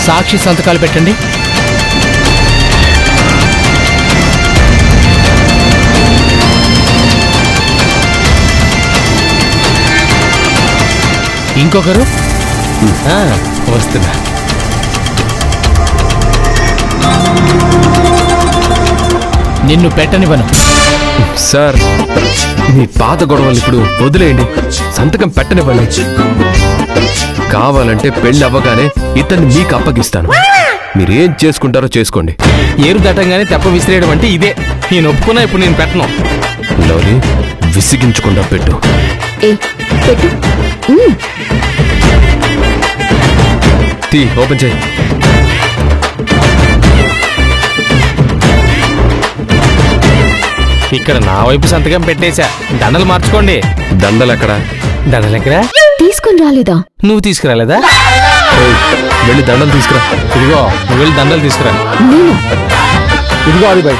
సాక్షి సంతకాలు పెట్టండి. ఇంకొకరు వస్తున్నా. నిన్ను పెట్టనివ్వను. సార్, మీ పాత గొడవలు ఇప్పుడు వదిలేయండి. సంతకం పెట్టనివ్వండి. కావాలంటే పెళ్ళి అవ్వగానే ఇతన్ని మీకు అప్పగిస్తాను. మీరేం చేసుకుంటారో చేసుకోండి. ఏరు దట్టంగానే తెప్ప విసిరేయడం అంటే ఇదే. నేను ఒప్పుకున్నా, ఇప్పుడు నేను పెట్టను. లవ్లీ, విసిగించకుండా పెట్టు. పెట్టు. ఓపెన్ చేయి. ఇక్కడ నా వైపు సంతకం పెట్టేశా. దండలు మార్చుకోండి. దండలు ఎక్కడా? దండలు ఎక్కడా? తీసుకుని రాలేదా? నువ్వు తీసుకురాలేదా? వెళ్ళి దండలు తీసుకురా. ఇదిగో, నువ్వు వెళ్ళి దండలు తీసుకురా. ఇదిగో అది బై.